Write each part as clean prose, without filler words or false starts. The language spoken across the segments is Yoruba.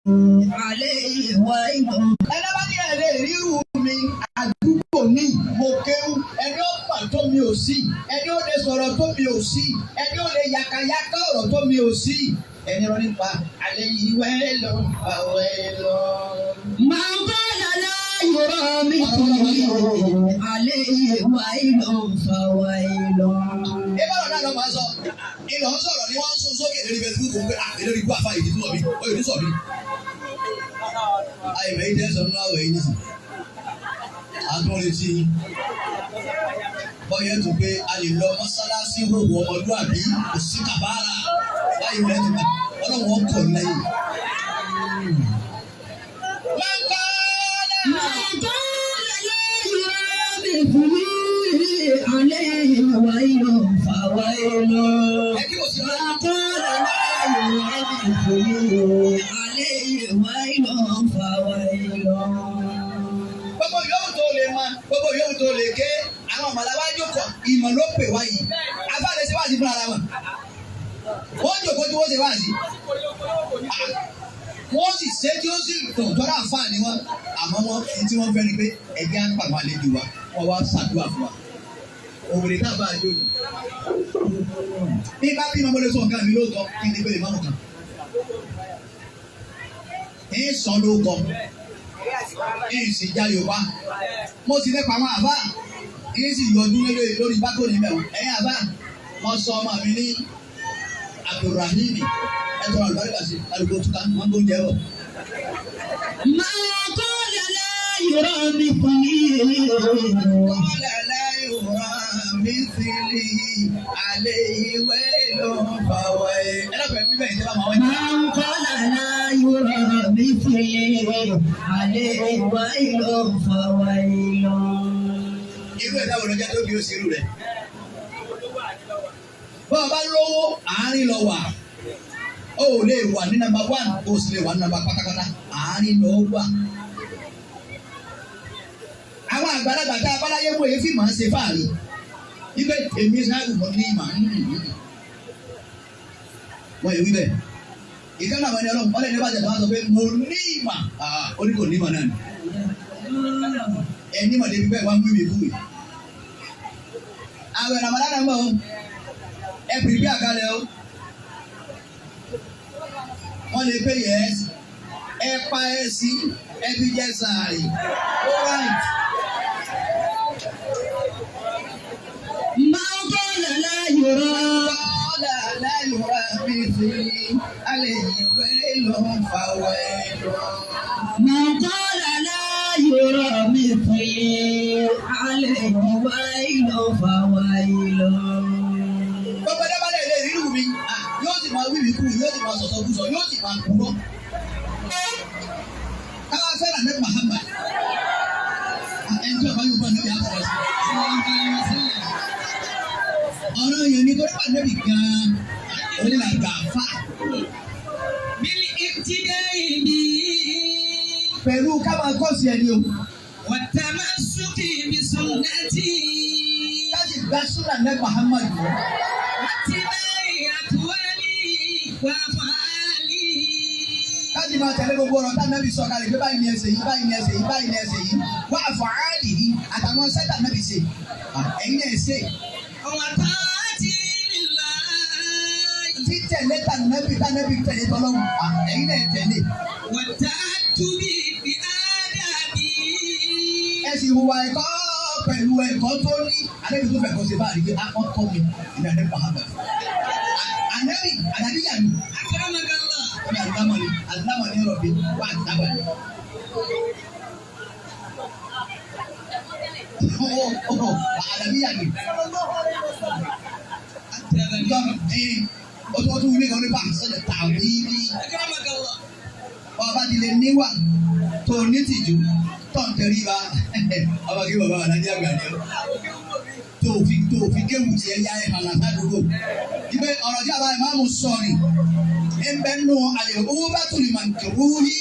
عليه ويل. ẹni bá ní ẹ̀rẹ́ ríru mi àdúgbò ní mo kéwú ẹni ó mà tó mi ò sí ẹni ó lè sọ̀rọ̀ tó mi ò sí ẹni ó lè yàkàyàkà ọ̀rọ̀ tó mi ò sí ẹni rọ nípa alẹ́ yìí wẹ́lọ àwẹ́lọ. máa bá lálá yọrọ mi kìí alẹ́ yìí wẹ́lọ fàwẹ́lọ. ìbára náà lọ máa sọ ìlọ ń sọ̀rọ̀ ni wọ́n ń sún sókè lórí Facebook ń pẹ́ àtẹlórí ikú àfa ìdí túnbọ̀ mi ó yẹ ní sọ̀ mi. àyẹ̀mẹ̀ yìí tẹ́ sọ nínú àwẹ̀ yìí nìsín àtúnwọlé sí i bọ́yẹ̀ tó pé a lè lọ mọ́sálásí òwò ọmọlúwàbí kò sí kàbára láyé rẹ̀ tó bá ọlọ́wọ́ kọ̀ lẹ́yìn. Gbogbo yóò tó lè ké àwọn ọmọláwá jókòó ìmọ̀ ló pè wá yìí afáàlẹ́ ṣe wá sí fúnra wọn wọ́n jókòó tí wọ́n ṣe wá sí wọ́n sì ṣe tí ó sì tó tọ́ra àǹfààní wọn àmọ́ wọn tí wọ́n fẹ́ ni pé ẹgbẹ́ àpàmọ́ àlejò wa wọ́n wá ṣàdúrà fún wa òwúrẹ́ náà bá a jó ni bí bá bí mọ́mọ́lé sọ nǹkan mi lóòótọ́ kí ni pé ìmọ̀ kan ń sọ lóòótọ́ sì já Yorùbá mo sì lẹ́pàá àwọn àbá sì yọjú lórí bákòní mẹ́wọ̀n ẹ̀yìn àbá wọ́n sọ ọmọ mi ní Abdulrahim ẹ̀tọ́ àlùbáríkà sí alùpùpù tuka wọ́n tó jẹ́ bọ̀. máa kọ́ lẹ́lẹ́ yọ̀rọ̀ mi fún yìí. kọ́ lẹ́lẹ́ yọ̀rọ̀ mi sí i alẹ́ ìwé ló ń fà wẹ̀. ẹ lọ́pẹ̀ bíbẹ̀ ìjọba máa wẹ̀. máa kọ́ lẹ́lẹ́ yọ̀rọ̀ mi sí i alẹ́ ìwé ló ń fà wẹ̀ lọ. irú ẹ̀dá wo ló jẹ́ tó bí ó ṣe irú rẹ̀? bọ́ ọ bá lówó àárín lọ wà ó lè wà ní nàmbà 1 ó sì lè wà ní nàmbà pátápátá àárín lọ wà. àwọn àgbàlagbà tá a bá láyé wòye fí màá ṣe fáàrí ibẹ̀ èmi ṣáàbù mọ́ ní ìmọ̀ wọ́n yẹ wí bẹ́ẹ̀ ìkànnì àwọn ẹni ọlọ́run ọlẹ́ ní bàjẹ́ tó wá sọ pé mo ní ìmọ̀ ó ní kò ní ìmọ̀ náà ni ẹni mọ̀ débi bẹ́ẹ̀ wá ń wíwèé kúwèé. àwẹ̀ Ramadan náà ń bọ̀ ẹ pèpè àkàlẹ̀ o wọ́n lè pè yẹ ẹ pa ẹ sí ẹ fi jẹ sàárì alright. máa ń bọ̀ lálẹ́ yòrò mi sí alẹ́ ìwé ló ń fa wẹ̀ lọ. máa ń bọ̀ lálẹ́ yòrò mi sí alẹ́ ìwé ló ń fa wẹ̀ lọ. gbogbo ẹ̀dá bá lè lè rírù mi yóò sì máa wíwì kú yóò sì máa sọ̀tọ̀ kú sọ yóò sì máa kú lọ. káwá fẹ́ràn ní Muhammad ẹni tí ọba yóò bọ̀ níbi àkọ́rọ̀ sí. ọ̀rọ̀ yẹn ni torí wà níbi gan-an onílàgbà fà. bíi ìtìdẹ́ ìbí. pẹ̀lú ká máa kọ́ sí ẹni o. wàtá máa sókè ibi sunnati. láti gba súnà ní Muhammad. láti báyìí àtúwálì wà fàálì. láti máa tẹ̀lé gbogbo ọ̀rọ̀ tá nàbì sọ kalẹ̀ pé báyìí ni ẹsẹ̀ yìí báyìí ni ẹsẹ̀ yìí báyìí ni ẹsẹ̀ yìí wà fàálì yìí àtàwọn sẹ́tà nàbì ṣe ẹ̀yin náà ṣe. ọ̀wà tá a ti nílá. títẹ̀lé tá nàbì tẹ̀lé tọ́lọ́wọ́ ẹ̀yin náà tẹ̀lé. wàtá túbí bí ádàbí. ẹ̀sìn ìhùwà ẹ̀kọ́ pẹ̀lú ẹ̀kọ́ tó ní àdébí tó fẹ́ kọ́ sí báyìí pé akọ́ kọ́ mi ìdá ní Muhammad. ànábì àdàbíyà mi. akọ́nàmọ́gàlá. ọ̀dà àdámọ̀ ní rọ̀bì wà dábàá ni. àdàbíyà mi. o tó wuli kan nípa àṣẹ tàwí bí. ọba ti lè níwà tó ní tìjú tó ń tẹrí ba ọba kí bàbá alájí àgbà ni ọ tó fi kéwù tiẹ̀ yá ẹ̀ hàn ládùúgbò. ibẹ̀ ọ̀rọ̀ tí a bá ìmáàmù sọ ni ẹnbẹ́ nù alẹ́ owó bá tún lè máa kẹ̀wú yí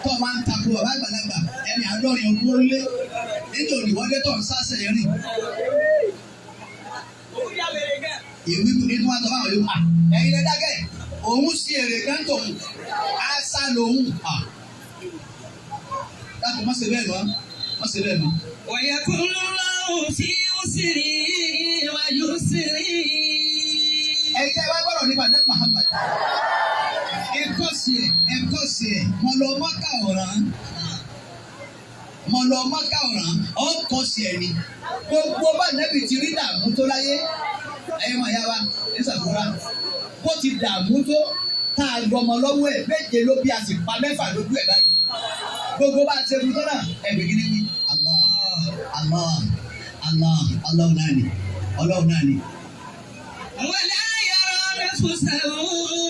tó máa ń takò bàbá àgbàlagbà ẹni àádọ́rin ọdún ó lé nítorí òníwọ́dé tó ń sásẹ̀ rìn. ìwé nínú wa tó bá wọlé ẹ̀yin lè dákẹ́ òun sí èrè kan tó àṣà lòun. Láti má ṣe bẹ́ẹ̀ mọ́, má ṣe bẹ́ẹ̀ mọ́. ويكون الله في يسري ويسري. Ẹ̀yin tẹ́ wá gbọ́dọ̀ nípa ní Muhammad. Ẹ̀kọ́ sí ẹ̀, mo lọ Mọ́kà ọ̀ràn. Ọkọ̀ sí ẹ̀ ni. Gbogbo bá nẹ́bì ti rí dààmú tó láyé. Ẹ̀yin mọ̀ ya wa, ẹ ṣàfùrà. Bó ti dààmú tó, tá a gbọmọ lọ́wọ́ ẹ̀, méje ló bí a sì pa mẹ́fà lójú ẹ̀ báyìí. Gbogbo bá a ṣe fún tọ́lá, ẹ̀bẹ̀ gidi ni. Allah náà ni. ولا يرى نفسه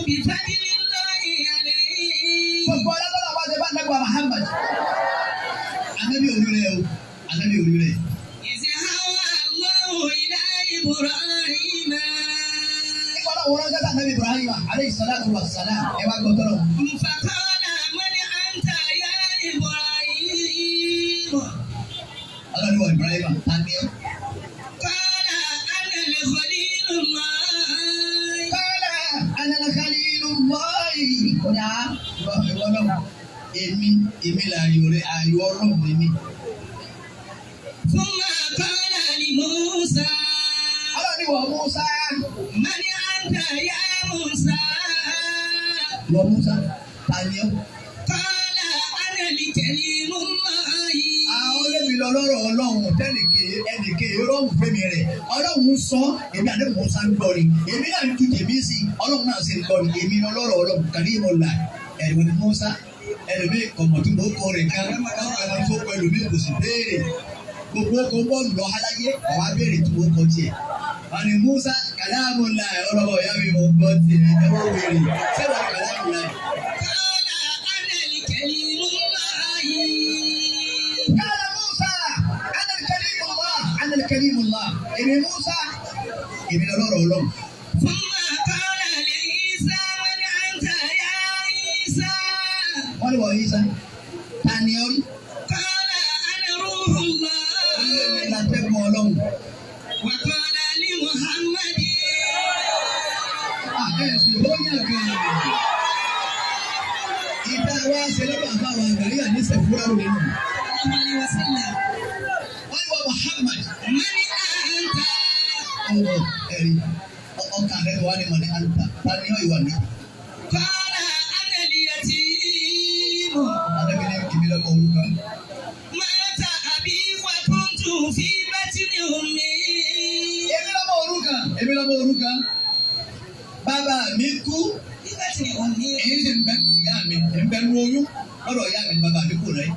بفضل الله عليه. Gbogbo ọlọ́dọ́lọ́ wa ṣe bá nẹ́gbà Muhammad. Ànábì oríire o, ànábì oríire. إذ هوى الله إلى إبراهيم. Ìkọ́lá wo ránṣẹ́ sí ànábì Ibrahim alayhi salatu wa salam. Ẹ wá gbọ́ tọ́lọ̀. فقال من أنت يا إبراهيم. Ọlọ́run wọ Ibrahim tani ọ́. قال أنا الخليل الله. Qala ana khalilullah. Ọ̀dà ìwọ náà. Èmi là ayò ọlọ́run mi. ثم قال لموسى. Ọlọ́run wọ Musa. من أنت يا موسى. Wọ Musa tani ọ́. قال أنا الكليم الله. Àwọn olómi lọ lọ́rọ̀ ọlọ́run ẹnìkè rọ́ọ̀mù fẹ́mi rẹ̀. Ọlọ́run sọ èmi àti Musa ń gbọ́ ni. Èmi náà ń tu tèmi sí. Ọlọ́run náà sì ń gbọ́ ni. Èmi lọ lọ́rọ̀ ọlọ́run kàdí ìmọ̀ là. Ẹ̀rọ ni Musa. Ẹlòmí kọ̀mọ̀tì ló kọ rẹ̀ ká. Ọ̀pẹ̀lẹ̀ tó kọ ẹlòmí kò sì béèrè. Gbogbo ọkọ̀ bọ́ọ̀lù lọ aláyé ọ̀wá béèrè tó kọ tiẹ̀. Àní Musa kàlámù là ọlọ́wọ́ ìyá mi mọ̀ gbọ́ tiẹ̀ ẹ̀wọ́ wèrè. Sẹ́wọ̀n kàlámù là. قال أنا الكليم الله. قال موسى أنا الكريم الله èmi Musa èmi lọ́rọ̀ Ọlọ́run. ثم قال لعيسى من أنت يا عيسى. Wọ́n ní wọ̀ Isa tani ọ́ rí. قال أنا روح الله. Èmi là tẹ́kun Ọlọ́run. وقال لمحمد. Ẹ̀sìn ló yàn gan-an. Ìdá wa ṣe lọ́dọ̀ àbáwọn àgbáyé àníṣe fúra lónìí nù. صلى الله عليه وسلم. Wọ́n ní wọ Muhammad. من أنت. Ọwọ́ ẹ̀rí ọkà rẹ̀ wà ní mọ̀ní àlùkà tani ọ́ ìwà ní. قال أنا اليتيم. Adébílẹ̀ kìbí lọ́mọ orúkọ. مات أبي وكنت في بطن أمي. Èmi lọ́mọ orúkọ. Bàbá mi kú. في بطن أمي. Èyí sì ń bẹ kú ìyá mi. Ń bẹ nu oyún. Lọ́dọ̀ ìyá mi ni bàbá mi kú rẹ̀.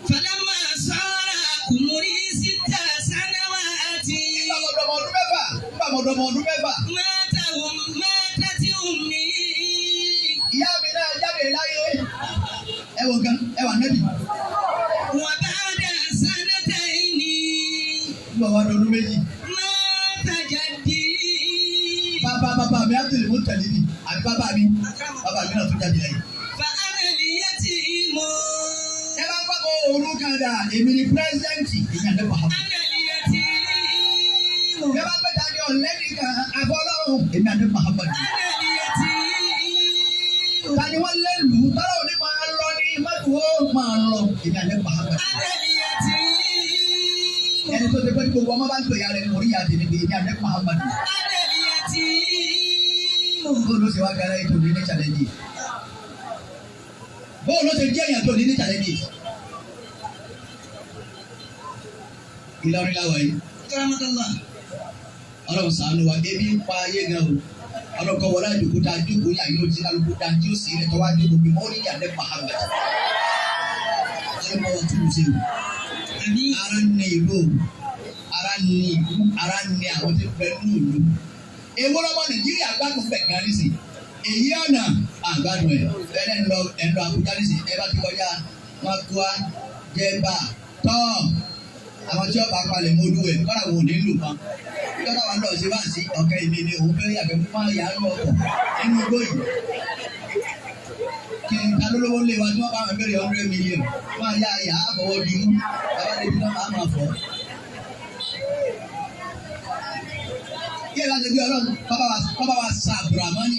فلما صار عمري 6 سنوات. Nígbà mo dọmọ ọdún mẹ́fà. ماتت أمي. Ìyá mi náà jáde láyé. Ẹ wọ gan, ẹ wà nẹ́bí. وبعد 2 Nígbà wà lọ́dún méjì. مات جدي. Bàbá mi Abdul Muttalib àbí bàbá mi náà tún jáde láyé. فأنا اليتيم. Ẹ bá gbọ́ bọ́ orúkọ dà, èmi ni pírẹ́sidẹ́ǹtì ìyá ní Muhammad. أنا اليتيم. Ẹ bá gbẹ́ta ní ọ̀lẹ́nì kan àbọ̀lọ́hùn, èmi àti Muhammad. أنا اليتيم. Tani wọ́n lé lù ú, tọ́lá òní máa lọ ní mọ́tò máa lọ, èmi àti Muhammad. أنا اليتيم. Ẹni tó ti pẹ́ ní gbogbo ọmọ bá ń pè ya rẹ̀ orí ya ti ní pé èmi àti Muhammad. أنا اليتيم. Bóòlù ó ṣe wá gara ètò ní challenge. Bóòlù ó ṣe jẹ́ èèyàn tó ní challenge. Ìlọrin láwa yìí. كرمك الله. Ọlọ́run ṣàánú wa, ebi ń pa ayé gan o. Ọlọ́run kọ́ wọlé àjòkó tá a jókòó yà yóò ti kálukú dá tí ó sì rẹ̀ tọ́wá jókòó bí mọ́rí yà ní Muhammad. Ọlọ́run bá wa túbú sí o. Ara ní ìlú o, ara ní àwọn tí fẹ́ nù ìlú. Èwo lọ́mọ Nàìjíríà gbádùn bẹ̀ gan ní sí. Èyí ọ̀nà àgbàdùn ẹ̀ ẹ̀rẹ́ ń lọ Àbújá ní sí. Ẹ bá ti kọjá wọn kó wa jẹ́ bá tọ́. Àwọn tí ọba apalẹ̀ mọ́ olúwẹ̀ kọ́ra wọn ò ní lù kan. Ìjọba wa lọ sí wá sí ọ̀kẹ́ ìmí ni òun fẹ́ yàgbẹ́ fún máa yà á lọ ọkọ̀ nínú igbó yìí. Kí n ta lólówó lé wa tí wọ́n bá wọn bẹ̀rẹ̀ 100 million máa yá àyà àfọwọ́ di mú. Bàbá débi náà máa máa fọ́. Yé láti bí ọlọ́run kọ́ba wa sa Abdulrasaki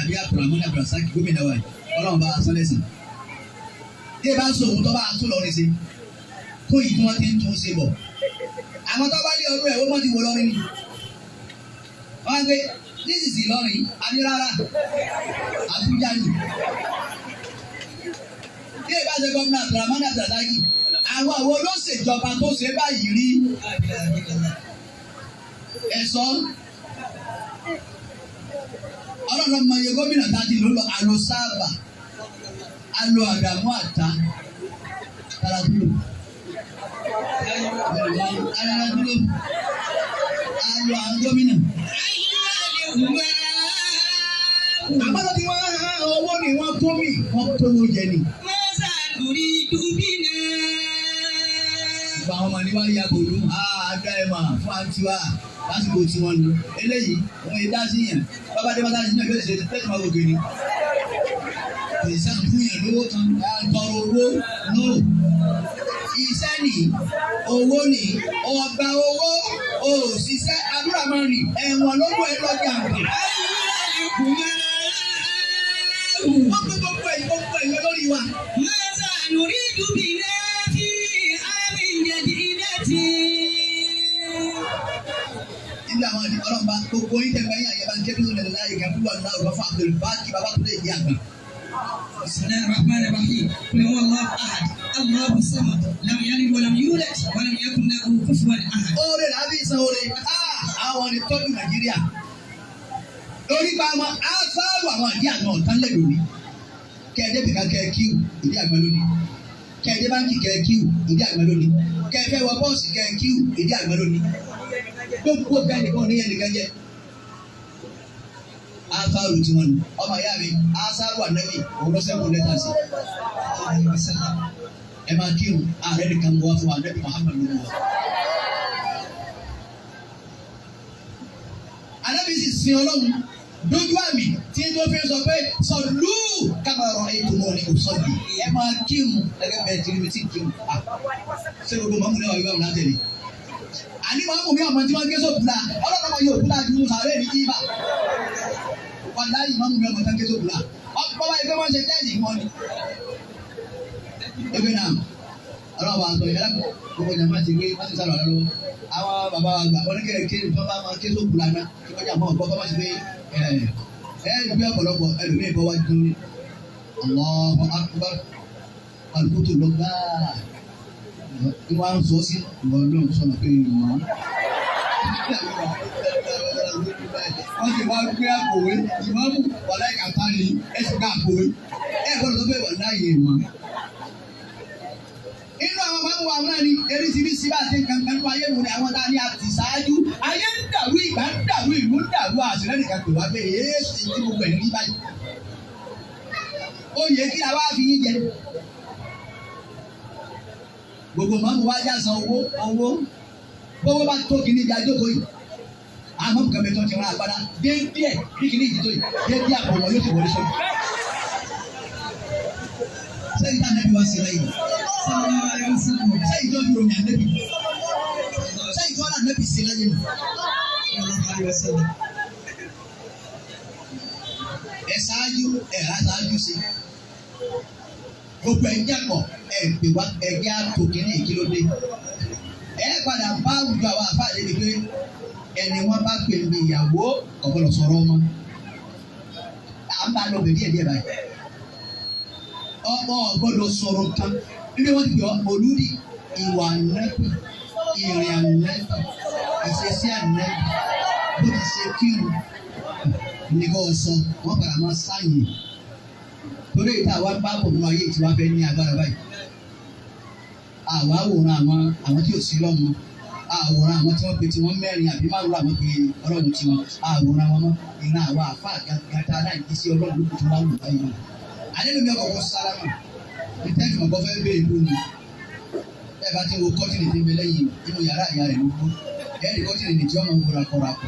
àbí Abdulramani gómìnà wa yìí. ọlọ́run bá aṣọ lẹ́sìn. Bí ẹ bá sọ òun tó bá tún lọ rí sí tó yìí tí wọ́n ti ń tún ṣe bọ̀. Àwọn tó bá lé ọdún ẹ̀ wọ́n ti wò lọ́rin ni. Wọ́n á gbé nísinsìnyí lọ́rin àní rárá Àbújá ni. Bí ẹ bá ṣe gómìnà Abdulrahman Abdulrasaki àwọn olóṣèjọba tó ṣe báyìí rí ẹ̀sọ́ ọlọ́run ọmọ iye gómìnà tá a ti lò lọ àlò sábà àlò àdàmú àtà tàràdúró tàràdúró àlò àwọn gómìnà. Àbálọ́ tí wọ́n owó ni wọ́n tó mi wọ́n kówó jẹ ni. Ìgbà àwọn ọmọ ní wọ́n yà kò lù àádọ́ ẹ̀ mà fún àǹtíwá lásìkò tí wọ́n lò. Eléyìí wọ́n yé dá sí yẹn. Bàbá dé bàtà sínú ẹgbẹ́ ìṣẹ̀lẹ̀ tẹ́tí máa gòkè ni. Ìṣàn fún yẹn lówó kan tọrọ owó no. Iṣẹ́ ni owó ni ọgbà owó òṣìṣẹ́ àdúrà máa rìn ẹ̀wọ̀n lóko ẹ̀ lọ́jà àgbẹ̀. Wọ́n pé gbogbo ẹ̀yọ́ lórí wa. Mọ́sá lórí dùbìlẹ̀ tí àmì ìjẹ̀dì ilẹ̀ tí. Ibi àwọn ọlọ́mọba gbogbo yín tẹ̀gbẹ́ yín àyẹ̀bá ń kébí lónìí láyé kan fúlọ̀ náà ọ̀gá fún Abdul Baki bàbá tó lè di àgbà. Bismillahir Rahmanir Rahim. Qul huwa Allahu ahad, Allahu samad, lam yalid wa lam yulad wa lam yakun lahu kufuwan ahad. Oore la bí san oore. Àwọn ni tọ́jú Nàìjíríà. Lórí pa àwọn aṣáájú àwọn àdí àgbọn ọ̀tán lè lórí. Kẹ̀dé bìkà kẹ̀ kíw ìdí àgbọn lónìí. Kẹ̀dé báńkì kẹ̀ kíw ìdí àgbọn lónìí. Kẹ̀fẹ́ wọ bọ́ọ̀sì kẹ̀ kíw ìdí àgbọn lónìí. Gbogbo bẹ́ẹ̀ nìkan ní yẹn nìkan jẹ́. Aṣáájú tí wọ́n ní. Ọmọ ìyá mi, aṣáájú ànábì, òun ló sẹ́kùn lẹ́tà sí. Ẹ máa kírun, ààrẹ nìkan wá fún ànábì Muhammadu wa. Ànábì sì sin Ọlọ́run dójú àmì tí tó fi sọ pé sọlú kábàárọ̀ ètò wọn ni kò sọ́ọ̀dì. Ẹ máa kírun ẹgbẹ́ bẹ́ẹ̀ tí mi ti kírun. Ṣé gbogbo mọ́mú náà wà wíwá ọ̀nà tẹ̀lé? Àní mọ́mú mi ọmọ tí wọ́n gé sóbùlà ọlọ́run ọmọ yóò bùlà ju sàárẹ̀ ní jíbà. Wàlá yìí mọ́mú mi ọmọ tí wọ́n gé sóbùlà. Bọ́lá ẹgbẹ́ wọn ṣe tẹ́ẹ̀lì wọn ni. Ebe náà ọlọ́run wa sọ ìyára gbogbo jàmbá ti gbé wọ́n ti sálọ lọ́wọ́. Àwọn bàbá wa gbà wọ́n kéré kéré tó bá máa ké sóbùlà náà kí wọ́n jà mọ́ ọ̀gbọ́n kọ́ máa ṣe pé gbé ọ̀pọ̀lọpọ̀ ẹlòmíì bọ́ wájú ní Allahu Akbar alùpùpù lọ gbáà ní wọ́n á ń sọ sí ìwọ náà sọ̀nà pé ìwọ̀n. Wọ́n ti wá gbé àpòwé ìmọ̀mù wọ̀lá ìkàtà ni ẹ sì gbá àpòwé ẹ gbọ́dọ̀ sọ pé wọ́n láàyè wọn. Inú àwọn máa ń wà wọn ní eríṣiríṣi bá ṣe kankan nínú ayé mu ni àwọn tá a ní àti ṣáájú. Ayé ń dàrú ìgbà ń dàrú ìlú ń dàrú àṣìlẹ́ nìkan pè wá pé èé ṣe tí gbogbo ẹ̀ ní báyìí. Ó yẹ kí a wá fi yín jẹ. Gbogbo mọ́mú wá já san owó. Gbogbo bá tó kìíní ìjà jókòó yìí. Àwọn mọ́mú kan bẹ tó ti rán agbára déédéé bí kìíní ìjì tó yìí déédéé àpòwọ̀ yóò ti wọlé sọ́dọ̀. Sẹ́yìn tá nẹ́bí wá sí lẹ́yìn. Sẹ́yìn tó fi ròyìn ànẹ́bí. Sẹ́yìn tó wà nẹ́bí sí lẹ́yìn. Ẹ ṣáájú aṣáájú sí. Gbogbo ẹ̀jẹ̀ pọ̀ ẹ̀gbẹ́ wa ẹ̀jẹ̀ àtòkìní ìkílódé. Ẹ padà bá àwùjọ àwọn àfáàlẹ́ mi pé ẹni wọ́n bá pè mí ìyàwó ọ̀gbọ́dọ̀ sọ̀rọ̀ ọmọ. À ń bá lọ bẹ̀ díẹ̀ báyìí. Ọmọ ọ̀gbọ́dọ̀ sọ̀rọ̀ kan. Ilé wọn ti pè ọ́ olúdi ìwà ànẹ́bí, ìrìn ànẹ́bí, ìṣesí ànẹ́bí, bó ti ṣe kírun. Nìkan sọ wọ́n padà máa sáyìn. Torí ìta àwa bá bọ̀ nínú ayé tí wọ́n fẹ́ ní agbára báyìí. Àwa àwòrán àwọn tí ò sí lọ́mọ. Àwòrán àwọn tí wọ́n pe tí wọ́n mẹ́rin àbí márùn-ún àwọn pe ọlọ́run tí wọ́n. Àwòrán wọn mọ́ ìran àwa àfa gàgàtà aláìní sí ọlọ́run lókùn tó láwùjọ báyìí náà. Àlejò mi ọkọ̀ sálámà. Ìtẹ́jú ọkọ̀ fẹ́ bẹ́ẹ̀ ló ni. Ẹ bá ti wo kọ́tìnì tí ń bẹ lẹ́yìn inú yàrá ìyá rẹ̀ ló kú. Ẹ̀rí kọ́tìnì ní tí ọmọ wúra kọ́ra kù.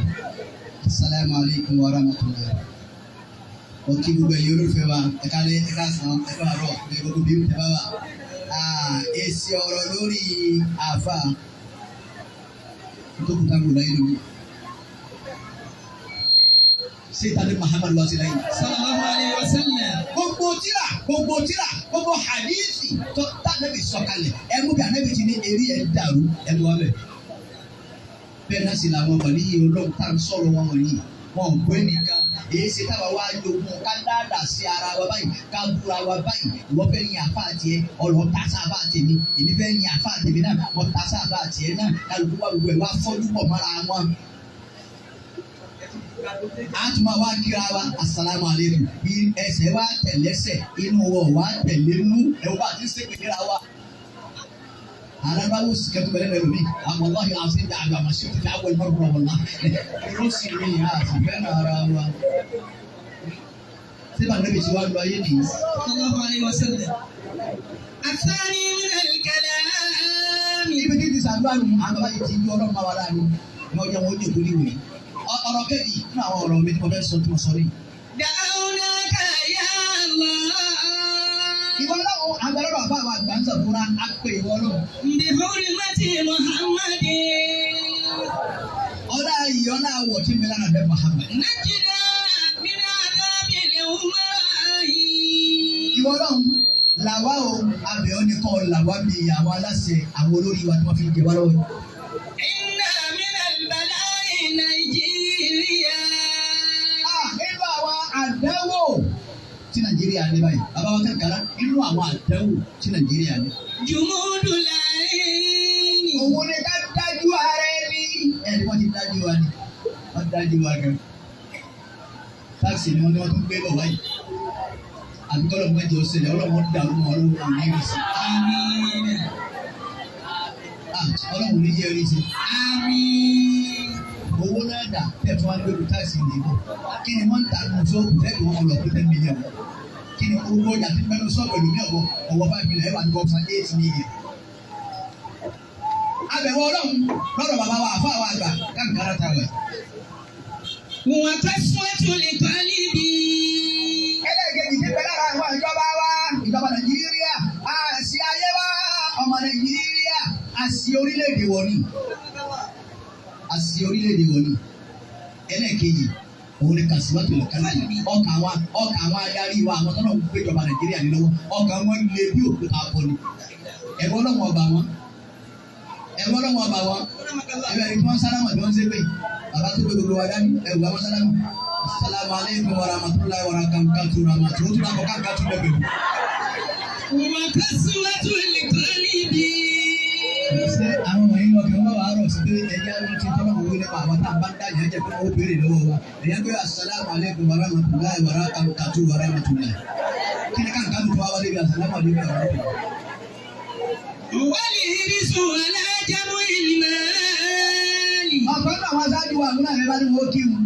Assalamu alaikum wa rahmatullahi. Òkè gbogbo ẹ̀yin olólùfẹ́ wa ẹ̀ka lé ẹ̀ka sàn ẹ̀ka àárọ̀ ní gbogbo bí ẹ bá wà. Èsì ọ̀rọ̀ lórí àfà tó kúta gbò láyé lórí. Ṣé ìtàdé Muhammadu wa sí láyé? Sallallahu alaihi wasallam. Gbogbo gbogbo hadithi tó tànàbì sọ̀kalẹ̀ ẹ̀mú bí ànábì ti ní eré ẹ̀ dàrú ẹ̀mú wa bẹ̀. bẹ́ẹ̀ náà sì làwọn wọ̀nyí yìí olóhùn tá à ń sọ̀rọ̀ wọn wọ̀nyí wọn ò gbé nìkan èyí ṣe táwa wá jogun ká dáadáa sí ara wa báyìí ká búra wa báyìí ìwọ fẹ́ yin àfa àtiẹ ọ̀rọ̀ ta sáfà àtẹ̀mí èmi fẹ́ yin àfa àtẹ̀mí náà mo ta sáfà àtiẹ náà kálukú wa gbogbo ẹ̀ wá fọ́jú pọ̀ mọ́ra wọn. Àtúmọ̀ wa kíra wa asalaamu aleykum bí ẹsẹ̀ wa tẹ̀lẹ́sẹ̀ inú wa tẹ̀lé nú ẹ̀wọ́n bá ti ṣe kékeré wa. Alábáwo sì kẹ́tù bẹ̀rẹ̀ lẹ́nu mi àwọn ọlọ́hin àti dàgbà màṣẹ́ ti dàgbà ìmọ̀ràn wọn náà ló sì rí ìhà àti fẹ́ràn ara wa. Síbà níbi tí wàá lọ ayé nìyí. Sallallahu alaihi wasallam. Athani min al-kalam. Ibi tí ti sàdúrà nù àwọn bàbá yìí ti yí ọlọ́run máa wà láàánú ní ọjọ́ wọn ó jẹ́ kúrú ìwé. Ọ̀rọ̀ kejì nínú àwọn ọ̀rọ̀ mi tí mo fẹ́ sọ tí mo sọ rí. Da'awnaka ya Allah. Ìwọ náà àgbàlọ́dọ̀ àbá àwọn àgbà ń sàbúrà á pè ìwọ náà. Bi hurmati Muhammadin. Ọlá ìyọ́ náà wọ̀ tí mi lára bẹ́ẹ̀ Muhammad. Najina min adhabil umahi. Ìwọ náà làwa o abẹ́ ọ́ ní kọ́ làwa bí àwọn aláṣẹ àwọn olórí wa tí wọ́n fi jẹ wá lọ́wọ́. Inna min al-bala'i Nigeria. Nínú àwọn àdánwò tí Nàìjíríà ní báyìí, bàbá wa kankara nínú àwọn àdánwò tí Nàìjíríà ní. Jumudul ayn. Òun ni ká dájú ara ẹni. Ẹni wọ́n ti dájú wa ni, wọ́n dájú wa gan. Táàsì ni wọ́n tún gbé bọ̀ wáyé. Àbíkọ́lọ̀ mẹ́jọ ṣẹlẹ̀ ọlọ́run dàrú mọ́ ọlọ́run ní ìrìsì. Àmín. Ọlọ́run ní jẹ́ ìrìsì. Àmín. Owó náà dà tẹ̀tún wá gbé táàsì ìdìbò. Kí ni wọ́n ń ta nù sóògùn lẹ́yìn wọn lọ pé 10 million. Kí ni owó ọjà tí mẹ́nu sọ́ọ̀bù ẹ̀lú ní ọwọ́ 5 million ẹ̀wà ní ọ̀sán 8 million. Abẹ̀wò ọlọ́run lọ́dọ̀ bàbá wa àfa àwọn àgbà káàkiri táwọn ẹ̀. Wa taswatul qalbi. Ẹlẹ́gẹ̀dì ti bẹ̀rẹ̀ lára àwọn ìjọba wa, ìjọba Nàìjíríà, àṣì ayé wa, ọmọ Nàìjíríà, àṣì orílẹ̀-èdè wọ̀nyí. Àṣì orílẹ̀-èdè wọ̀nyí. Ẹlẹ́ẹ̀kejì, òun ni kàṣíwájú lè kálí. Ọkà àwọn adarí wa, àwọn tọ́lọ̀ ń gbé ìjọba Nàìjíríà ní lọ́wọ́. Ọkà wọn lè bí òkúta akọni. Ẹ̀rọ ọlọ́wọ́ ọba wọn. Ẹ̀rọ ọlọ́wọ́ ọba wọn. Ẹ̀rọ ẹni tí wọ́n sálámà tí wọ́n ń ṣe pé bàbá tó gbé gbogbo wa dání ẹ̀rù àwọn sálámà. Assalamu alaikum warahmatullahi wabarakatuh. Rahmatullahi wabarakatuh. Wa kaswatul qalbi. Ṣé àwọn wọ̀nyí lọ kí wọ́n wá rọ̀ sí pé ẹ̀yà ló ti tọ́lọ̀ wọlé nípa àwọn tá à ń bá dájà jẹ́ pé wọ́n béèrè lọ́wọ́ wa. Ẹ̀yà pé assalamu alaikum warahmatullahi wabarakatuh. Kí ni káàkiri tó wá wálé bí assalamu alaikum warahmatullahi. Wal hirisu ala jam'il mali. Ọ̀pọ̀ náà wọ́n aṣáájú wa àmúlà rẹ̀ bá ní wọ́n kí wọn.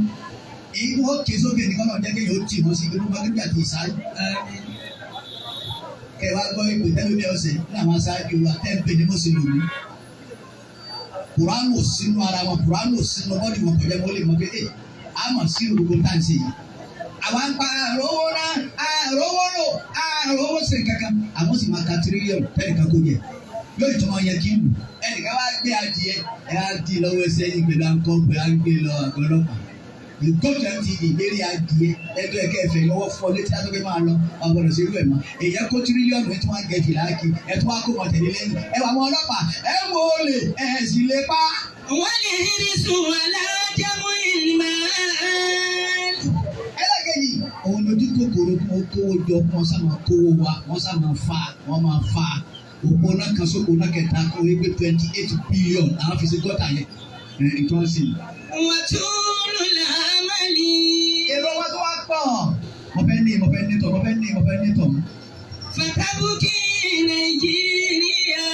Èyí ni wọ́n ké sókè ní kọ́nà jẹ́ kéèyàn ó tì wọ́n sí irú bá nígbà tí ìsáájú. Kẹwàá gbọ́ ipò tẹ́lómi ọ̀sẹ̀ ní àwọn aṣáájú wa tẹ́ ń pè ní mùsùlùmí. Kùránù sínú ara wọn, Kùránù sínú bọ́ọ̀lì wọn kọjá wọlé wọn pé a mọ̀ sí gbogbo táǹsì yìí. Àwa ń pa àrówó náà, àrówó lò, àrówó sì kankan. Àwọn sì máa ka tírílíọ̀nù tẹ́nìkan kó jẹ. Yóò ìtumọ̀ yẹn kí n lù. Ẹnìkan wá gbé adìẹ, ẹ á di lọ́wọ́ ẹsẹ̀ yìí gbé láńkọ́ pé á gbé lọ àgọ́ ọlọ́pàá. Ìgbọ́jà ti ìlérí adìẹ ẹgbẹ́ ẹ̀kẹ́fẹ́ lọ́wọ́ fọ́ létí àtọ́gbẹ́ máa lọ ọgbọ́dọ̀ sí ìlú ẹ̀ mọ́. Èyàn kó tírílíọ̀nù ẹ̀ tí wọ́n á gẹ̀ fìlà kí ẹ̀ tí wọ́n á kó wọn tẹ̀lé lẹ́yìn. Ẹ wà wọn ọlọ́pàá ẹ wo olè ẹ sì lè pa. Wal hirisu ala jam'il mali. Ẹlẹ́gẹ̀yì òun lójú kòkòrò kí wọ́n kówó jọ wọ́n sá máa kówó wa wọ́n sá máa fa wọ́n máa fa. Òpó náà kan sóko náà kẹta kó o gbé 28 billion àwọn fi ṣe gọ́tà yẹn ìtọ́sí. Wa tulul amali. Èrò wọn tó wá pọ̀. Mo fẹ́ ní tọ̀. Fatabuki Nigeria.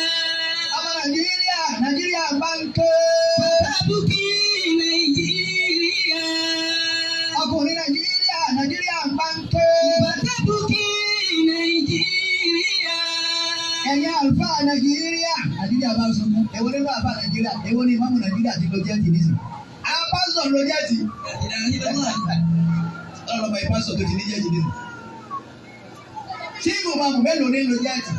Ọmọ Nàìjíríà bá ń ké. Fatabuki Nigeria. Ọkùnrin Nàìjíríà bá ń ké. Fatabuki Nigeria. Ẹ̀yin àlùfáà Nàìjíríà bá ń sunkún. Èwo nínú àlùfáà Nàìjíríà, èwo ni ìmáàmù Nàìjíríà ti lọ jẹ́ ti nísìn. Àwọn pásítọ̀ ló jẹ́ ti. Ọlọ́mọ ìpásítọ̀ tó ti ní jẹ́ ti nísìn. Sífù màmù mélòó ní ló jẹ́ ti?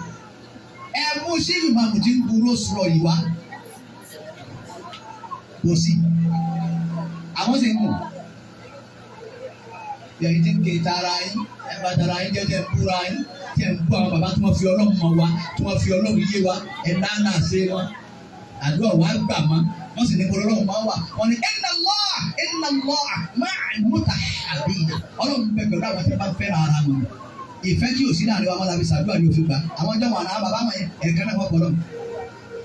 Ẹ mú sífù màmù tí ń burú sọ̀rọ̀ yìí wá. Kò sí. Àwọn sì ń mú. yẹ̀yìn tí ń ké tara yín ẹ̀ bá tara yín jẹ́ tẹ̀ ń búra yín tẹ̀ ń bú àwọn bàbá tí wọ́n fi Ọlọ́run mọ̀ wá tí wọ́n fi Ọlọ́run yé wa ẹ̀ dáná ṣe wọn àdúrà wa gbà mọ́ wọ́n sì ní kó Ọlọ́run máa wà wọ́n ní inna Allah ma'al mutahabin Ọlọ́run bẹ pẹ̀lú àwọn tí wọ́n bá fẹ́ràn ara wọn ìfẹ́ tí ò sí láàrin wa wọn làbí sàdúrà ní òfin gbà àwọn ọjọ́ wọn àwọn bàbá wọn yẹn ẹ̀ka náà wọ́n pọ̀ lọ́wọ́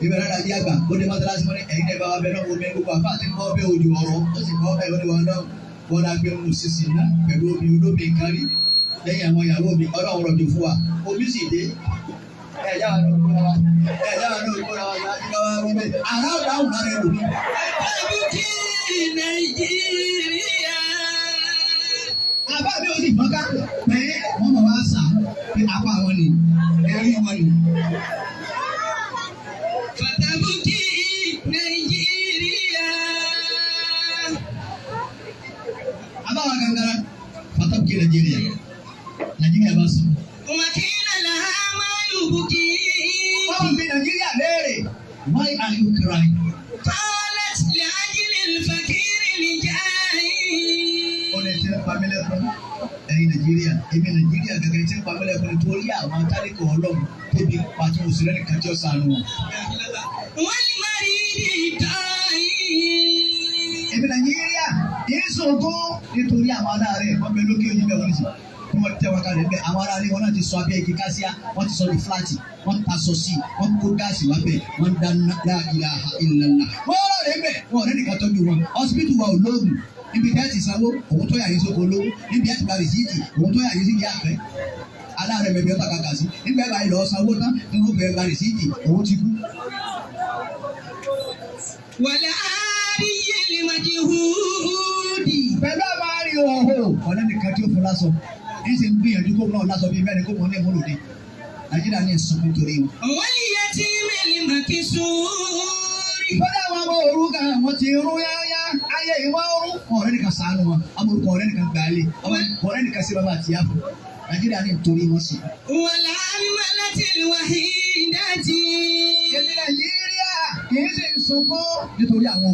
ìbẹ̀rẹ̀ náà yí àgbà ó dé mọ́tàlásí wọn ní ẹ̀yin náà bá wa bẹ náà omi gbogbo àfa àti kọ́ bẹ́ẹ̀ òjò ọ̀rọ̀ ó sì kọ́ bẹ́ẹ̀ lórí wọn náà wọn náà gbé mu sísì náà pẹ̀lú omi olómi kárí lẹ́yìn àwọn ìyàwó mi Ọlọ́run rọ̀jò fún wa omi sì dé ẹ̀já wa náà kóra wa láti ká wa rí bẹ́ẹ̀ àrà ọ̀dà àwọn ará ẹ̀rọ mi. Nàìjíríà. Àbá mi ò sì fọ́nká pé wọ́n mọ̀ wá sà pé apá wọn ni ẹ̀rí wọn ni. Fatabuki Nàìjíríà. Àbá wa gàngàrà Fatabuki Nàìjíríà. Nàìjíríà bá sùn. Wàkìlà làhá máa yù bùkì. Wọ́n fi Nàìjíríà léèrè. Why are you crying? Qalat li'ajli al-fakir al-ja'i. Ọ̀nà ìṣe pamẹ́lẹ́ fún ẹ̀yin Nàìjíríà. Èmi Nàìjíríà gẹ́gẹ́ ìṣe pamẹ́lẹ́ fún nítorí àwọn tálíkà Ọlọ́run débi pàtó òṣèré nìkan tí ó sànù wọn. Wọ́n ní máa rí ìdáyé. Èmi Nàìjíríà yìí sọ̀tún nítorí àwọn aláàárẹ̀ wọ́n bẹ lókè òyìnbó wọn nìṣẹ́. Wọ́n tẹ wọn kalẹ̀ bẹ́ẹ̀ àwọn aráàlú wọn náà ti sọ abẹ́ igi kásíá wọ́n ti sọ ní fúláàtì wọ́n ta sọ sí wọ́n kó gáàsì wá bẹ́ẹ̀ wọ́n dáná la ilaha illallah. wọ́n rẹ̀ bẹ́ẹ̀ wọ́n rẹ̀ nìkan tọ́jú wọn hospital wa ò lóògùn níbi tẹ́ ti sanwó òun tó yà yín sóko olówó níbi ẹ̀ ti gba rìsíìtì òun tó yà yín sí ìyá àfẹ́ aláàrẹ̀ bẹ̀bẹ̀ ọ̀tà kàkà sí nígbà ẹ̀ bá yìí lọ sanwó tán ní wọ́n bẹ̀rẹ̀ gba rìsíìtì òun ti kú. wàlẹ́ àríyé lè máa di húdì. pẹ̀lú àbárí ọ̀hún ọ̀nà nìkan tí ó fún lásán ẹsẹ̀ ń gbìyànjú kó náà lásán bíi mẹ́rin kó mọ̀ ní ìmúlòdì Nàìjíríà ní ìsọkún torí wọn. wọ́n yẹ tí mẹ́lì màkì sórí. bọ́dá àwọn ọmọ òrùka wọn ti rún yáyá ayé ìwọ ọrùn. ọ̀rẹ́ nìkan ṣàánú wọn amórúkọ ọ̀rẹ́ nìkan gbàlè ọ̀rẹ́ nìkan sí bàbá àtìyá fún Nàìjíríà ní ìtorí wọn sí. wàlá alimálàtì wàhídàtì. èmi Nàìjíríà kì í sì sunkún nítorí àwọn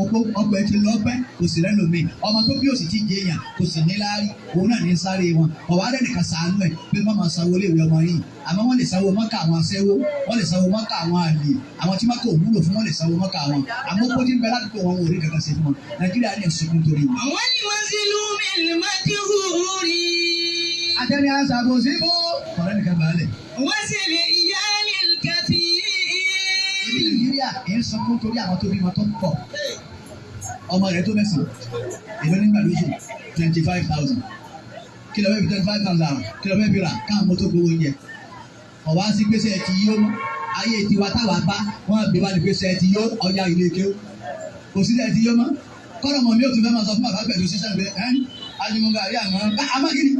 òpó ọgbẹ́ ti lọ́pẹ́ kò sì rẹ́ lómi ọmọ tó bí òsì ti jẹ èèyàn kò sì ní láárí òun náà ní sáré wọn ọ̀wá rẹ̀ nìkan sàánú ẹ̀ pé wọ́n máa sanwó léèwé ọmọ yìí àmọ́ wọ́n lè sanwó mọ́kà àwọn aṣẹ́wó wọ́n lè sanwó mọ́kà àwọn àlè àwọn tí mọ́kà òwúlò fún wọ́n lè sanwó mọ́kà àwọn àmọ́ ó ti ń bẹ ládùúgbò wọn ò rí kankan ṣe fún wọn Nàìjíríà ní ìsunkún torí wọn. àwọn ni wọ́n sì lù mí lùmọ́tì húrí. àtẹni àṣàbòsí fún ọ̀rẹ́ nìkan gbàálẹ̀. wọ́n sì lè ìyá ní kàfí. ibi Nàìjíríà èyí sunkún torí àwọn tó bímọ tó ń pọ̀ ọmọ rẹ̀ tó mẹ́sàn èlò nígbà lóṣù 25,000 kìlọ̀ mẹ́bí 25,000 kìlọ̀ mẹ́bí rà káwọn mọ́tò gbowó oúnjẹ ọ̀wá sí gbèsè ti yó ayé tiwa táwa bá wọ́n bí wá ní gbèsè ti yó ọjà ilé kéwù kò sí ti yó mọ́ kọ́lọ̀ mọ̀ mi ò tún fẹ́ máa sọ fún bàbá pẹ̀lú sísẹ́ pé ajumọ̀gà rí àwọn amágídí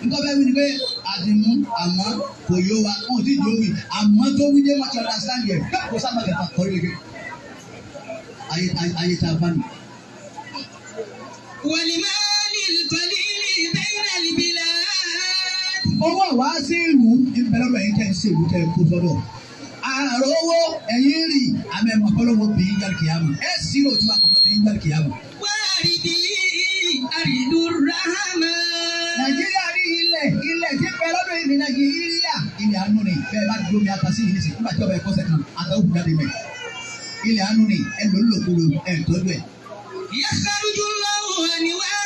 nítorí bẹ́ẹ̀ wí ni pé àdìmú àmọ́ kò yó wa wọn ò tí ì yó wì àmọ́ tó wí dé wọ́n ti understand yẹ kó sábà kẹta kọ́ lé ayé tá a bá mi. wàlímánì kọ́lílì bẹ́ẹ̀rẹ̀ libìlà. owó àwa sí ìlú ìbẹ̀rẹ̀ rẹ̀ yín tẹ̀ ń ṣe ìlú tẹ̀ kó sọ́dọ̀. àrò owó ẹ̀yìn rì àmì ẹ̀mọ̀ kọ́lọ́wọ́ bí yín jáde kìyàmù ẹ̀ sí ìlú tí wàá kọ̀ọ̀kan ti yín jáde kìyàmù. wáàrídì àrídù ráhámà. Nàìjíríà rí ilẹ̀ tí bẹ lọ́dọ̀ ìlú Nàìjíríà ilẹ̀ àánú ni bẹ́ẹ̀ bá dúró mi apasí yìí nísìnyí nígbà tí ọba ẹ̀kọ́ sẹ́kàn àtàwọn jáde mẹ́ ilẹ̀ àánú ni ẹ̀ ló ń lò kúrò ẹ̀ tọ́jú ẹ̀. Yakhruju Allahu anwa'a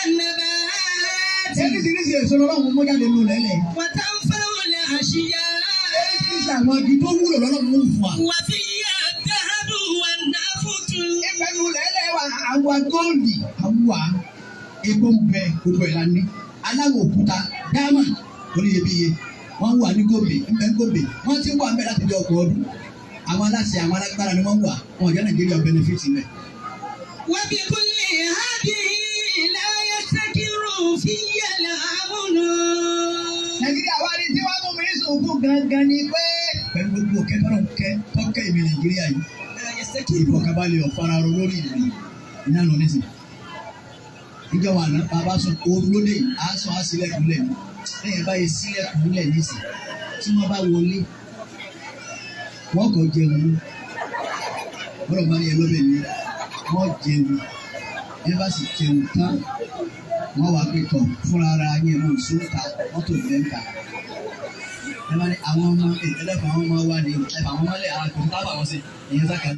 an-nabat. Eríṣiríṣi èso lọ́wọ́ mú jáde lù lẹ́lẹ̀. Wa tanfa'u al-ashya. Eríṣiríṣi àwọn igi tó wúlò lọ́wọ́ mú fún wa. Wa fiha ad-dhahabu wan-nafutu. Ìgbẹ́nu lẹ́lẹ̀ wa àwa góòlì àwa epo ń bẹ gbogbo ẹ̀ la ní. Aláwọ̀ òkúta diamond oníyebíye wọ́n wà ní Gombe ńbẹ Gombe wọ́n ti wà ńbẹ láti di ọkọ̀ ọdún. Àwọn aláṣẹ àwọn alágbára ni wọ́n wà wọn jẹ́ Nàìjíríà benefit rẹ̀. Wàbí kúnlẹ̀ hábì láyé sẹ́kìrù fìyà làámúnú. Nàìjíríà wá ní tí wọ́n mú mi sùnkún gangan ni pé pẹ̀lú gbogbo tọ́kẹ́ ìmì Nàìjíríà yìí ìfọ̀kànbalẹ̀ ọ̀fararọ lórí ìlú ìnáwó nísìnyí. Ìjọba àná bàbá sọ ooru lóde àásọ àsílẹ̀kùnlẹ̀ ní lẹ́yìn báyìí sílẹ̀kùnlẹ̀ nísìn tí wọ́n bá wọlé wọ́n kàn jẹun ní wọ́n lọ́ọ́ bá ní ẹlọ́bẹ̀ ní wọ́n jẹun ẹ bá sì jẹun tán wọ́n wá pé tọ̀ fúnra ara yín mọ̀ sóńtà mọ́tò bẹ́ńkà. Ẹ bá ní àwọn ọmọ ẹ̀ẹ́dẹ́gbẹ̀rún àwọn ọmọ wa ní ẹ̀fà àwọn ọmọlẹ̀ àwọn kò ní tábà wọn sí ìyẹn sáka.